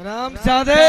रामजादे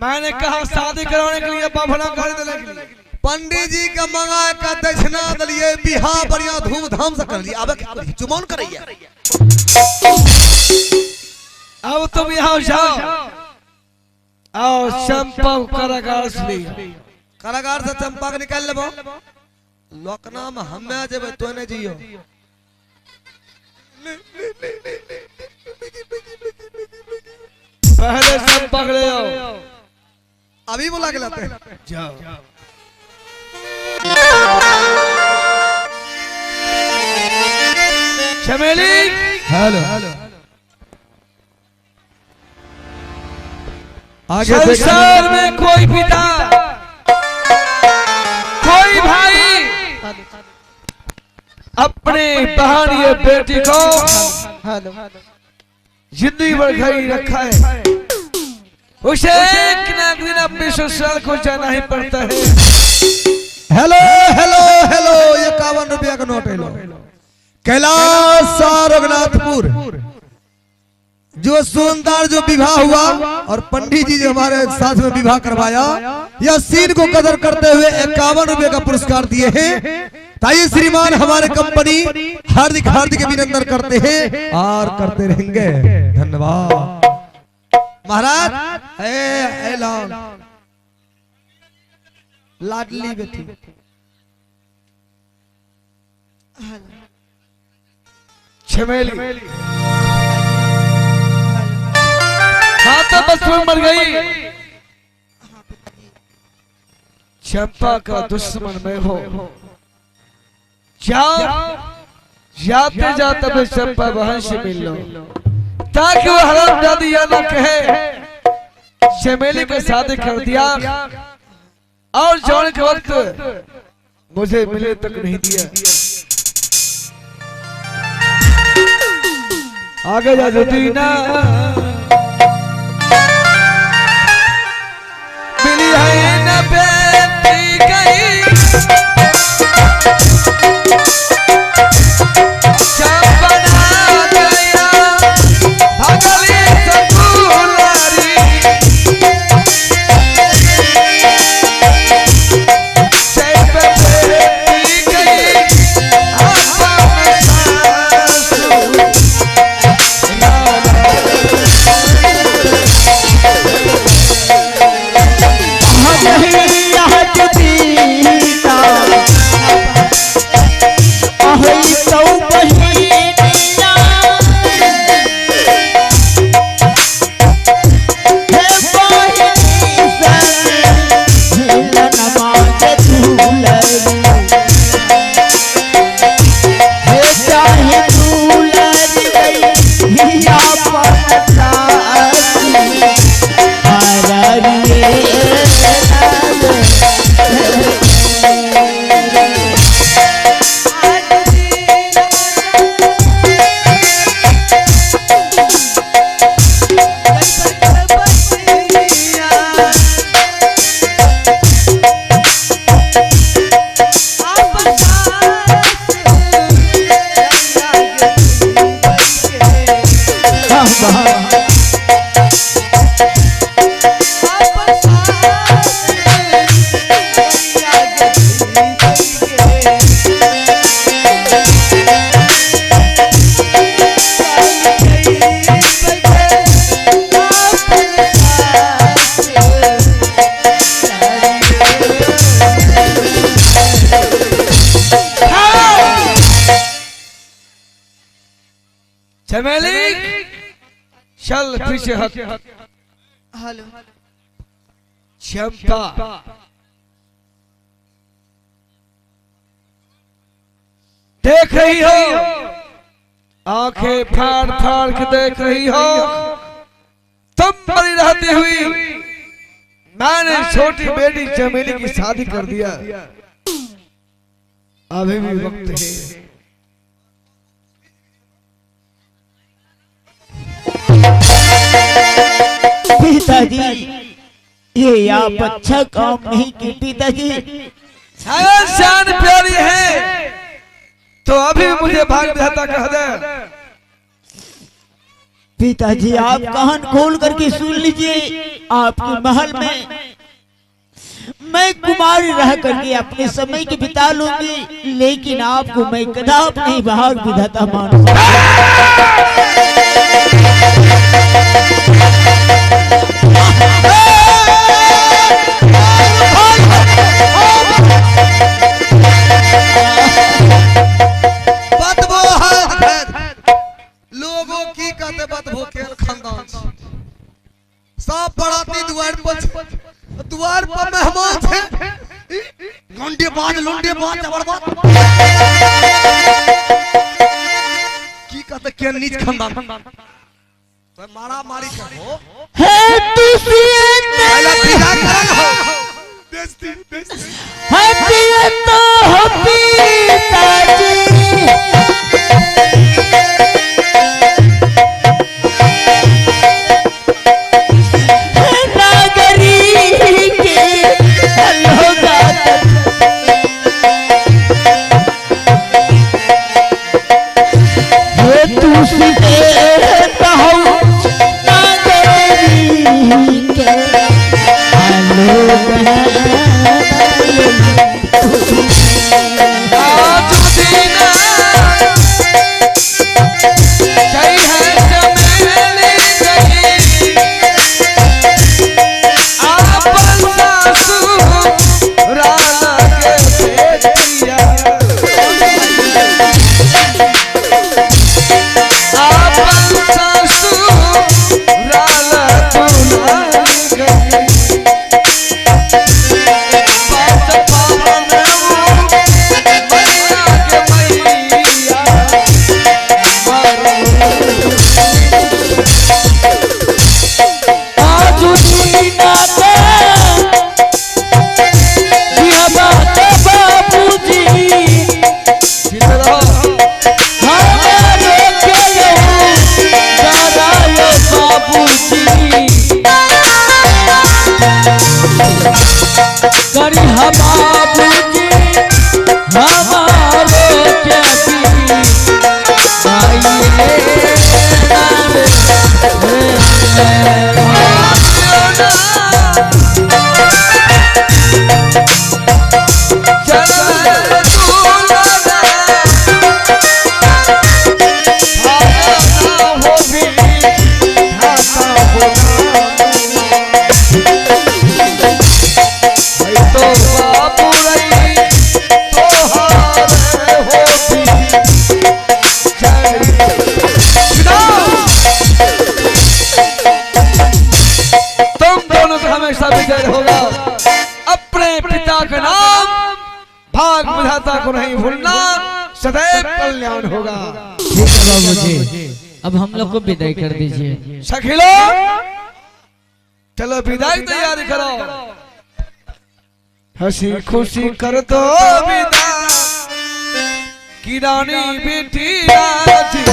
मैंने कहा शादी करवाने के लिए बाभना खरीदने के लिए पंडित जी का मंगा का दक्षिणा दलिए बिहार बढ़िया धूमधाम से कर लिया। अब चुमौन करिए। अब तुम यहाँ जाओ और चंपा कारागार से कारागार से चंपा के निकाल लेबो। लोकना में हमें जब तो ने जियो पहले चंपा ले आओ। अभी बुला के लाते हैं। जाओ चमेली। हेलो आगे संसार में कोई पिता कोई भाई अपने बहन या बेटी को जिंदगी भर घर ही रखा है, उसे एक ना एक दिन अपने ससुराल को जाना ही पड़ता है। हेलो हेलो हेलो 51 रुपया का नोट है। कैलाश रघुनाथपुर जो सुंदर जो विवाह हुआ और पंडित जी जो हमारे साथ में विवाह करवाया, यह सीन को कदर करते हुए 51 रुपए का पुरस्कार दिए हैं। ताई श्रीमान हमारे कंपनी हार्दिक हार्दिक अभिनंदन करते हैं और करते रहेंगे। धन्यवाद महाराज। ए लाडली बेटी चमेली हाँ तो बस में मर गई। चंपा का दुश्मन मैं हो। जाओ जाते जाते मैं चंपा बहन से मिल लो ताकि वो हरामजादी या ना कहे चमेली के शादी कर दिया और जाने के वक्त मुझे मिले तक नहीं दिया। आगे जा दीना मिली है न बेटी गई चमेली चल पीछे हट। हेलो चंपा देख रही हो, आंखें फाड़ फाड़ के देख रही हो, तुम मरी रहती हुई मैंने छोटी बेटी चमेली की शादी कर दिया। अभी भी वक्त है। पिताजी ये आप अच्छा काम नहीं की पिताजी। अगर शान प्यारी है तो अभी मुझे भाग देता कह दे। पिताजी आप कान खोल करके सुन लीजिए, आपके महल में मैं कुमारी रह करके अपने समय की बिता लूंगी, लेकिन आपको मैं कदापि नहीं भाग विधाता मानूंगा। लोगों की कहते बदबो के खानदान सब बराती द्वार पर मेहमान थे, लुंडे बाज जबरदस्त की कहते के नीच खानदान तो मारा मारी करो है तुसी पहला विदा करन हो बेइज्जती है पिए तो हो पिताजी को नहीं भूलना, सदैव कल्याण होगा। ठीक है बाबूजी, अब हम लोग को विदाई कर दीजिए। सखिलो चलो विदाई तैयारी करो, हंसी खुशी कर दो विदा की रानी बेटी राजी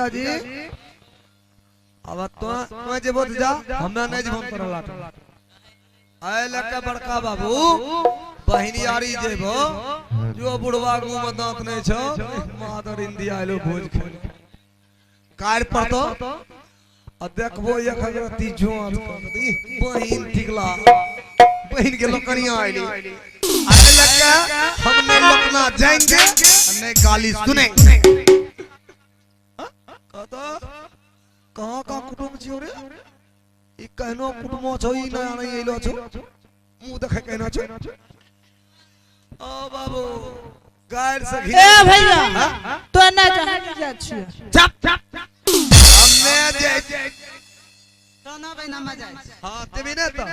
जी अब तो जेबो जा हमरा नहीं जेबो करला आए लका बड़का बाबू बहिनी यारी जेबो जो बुढ़वा गु में दांत नहीं छ मादर इंडिया आइलो भोज खे कार पर तो आ देखबो एक हगरती जोर बहिन टिकला बहिन के लोकनिया आइली आए लका हमने लोकना जाएंगे नहीं गाली सुनेंगे कहाँ का कुटुंब छियो रे ई कहनो कुटुंब छ ई नया नहीं एलो छ मुंह देखे कहनो छ ओ बाबू गायर से ए भैया तो ना जहां जा छियो चुप ना भाई ना मजा हाँ तेरे ना तो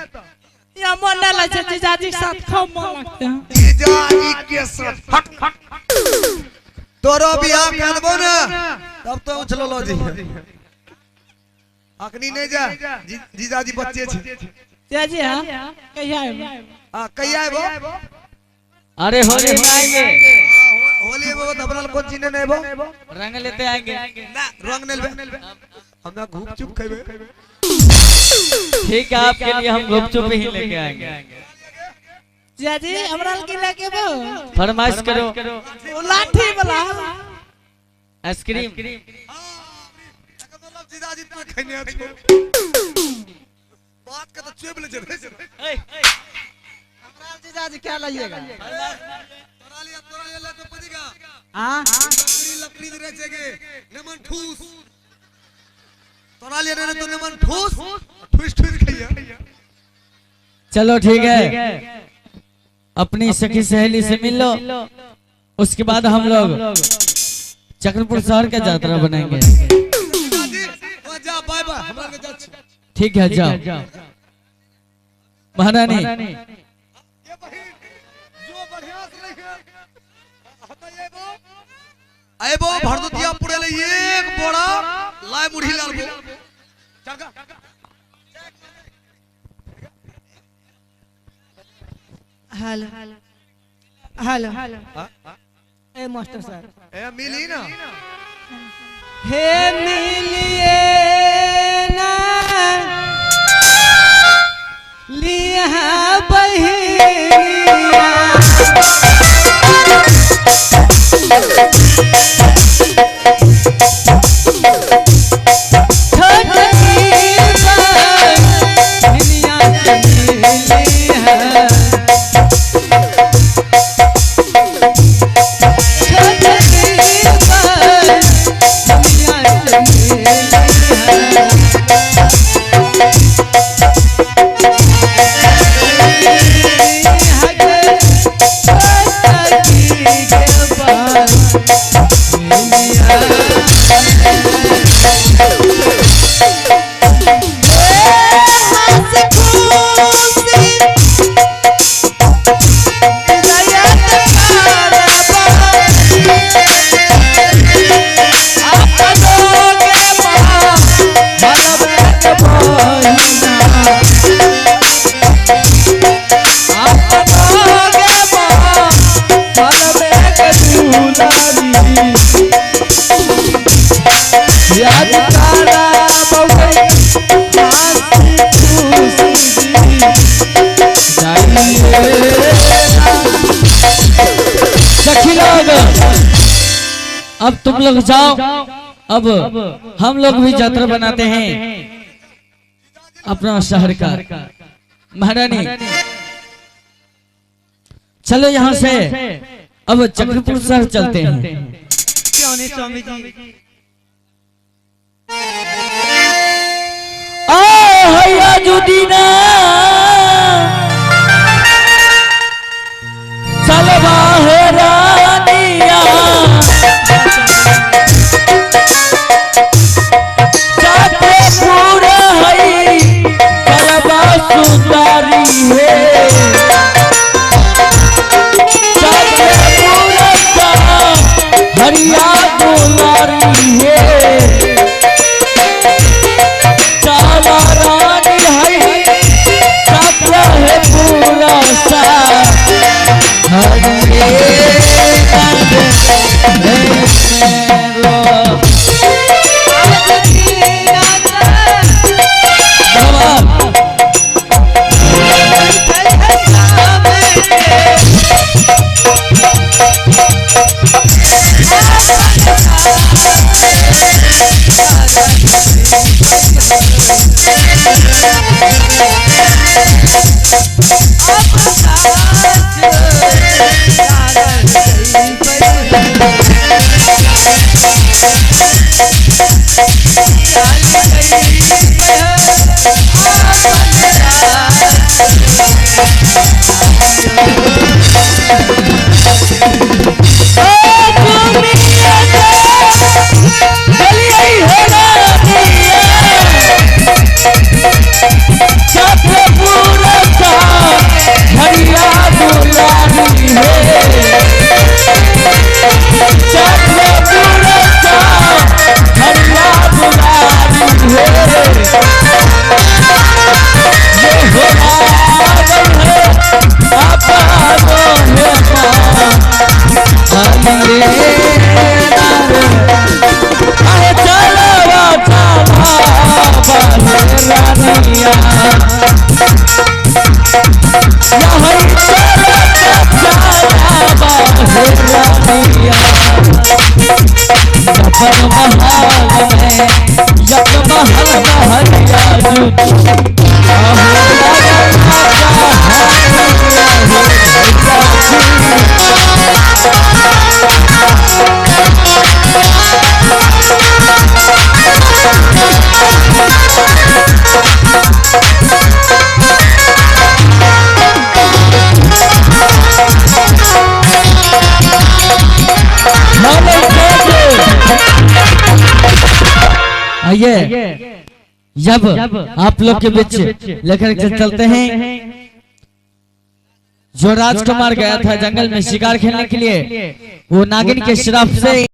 या मन ना लगे जीजाजी के साथ खूब मन लगते हैं जीजाजी के साथ हट हट तोरो बियाह करबो ना तब तो उछलो लो जी अखनी नहीं जा जीजाजी बच्चे छे जीजाजी हां कहिया आएबो हां कहिया आएबो अरे होली में आएंगे होली में वो दबरल कौन चीने नहीं बो रंग लेते आएंगे ना रंग नहीं लेबे हमरा घूप चुप खेबे ठीक है आपके लिए हम गुपचुप ही लेके आएंगे जीजाजी हमरा के लेके बो फरमाइश करो वो लाठी वाला आइसक्रीम जीजाजी तू खैने छो बात का तो चुप ले हमरा जीजाजी क्या लाइएगा तोरा ले तो पड़ेगा हां लकड़ी दे रचेगे नमन ठूस तोरा ले ने तो नमन ठूस ठूस ठूस खइया चलो ठीक है अपनी सखी सहेली से मिल लो उसके बाद हम लोग चक्रपुर शहर का यात्रा बनाएंगे जा बाय बाय हमरा के जा ठीक है जाओ महारानी ये बहिन जो बढ़िया से रहे हतइबो आइबो भरदुतिया पुरे ले एक बोड़ा लाय मुढ़ी लालबो चलगा हेलो हेलो ए मास्टर सर ए मिली ना हे मिलिए ना लिया बहिनिया अब तुम लोग जाओ अब हम लोग भी यात्रा बनाते हैं अपना शहर का महारानी चलो यहाँ से अब चक्रपुर शहर चलते हैं क्यों नहीं स्वामी जी हैया जुदीना चलवा है रानिया जाते पूरा है करवा सुंदरी है जाते पूरा हरिया दुलारी है चाला रानी है जाता है पूरा सा हरिये चलिए महल में यक महल महलिया जूती आइए जब आप लोग के बीच लेकर के चलते हैं जो राजकुमार गया था जंगल में शिकार खेलने के लिए, वो नागिन के श्राप से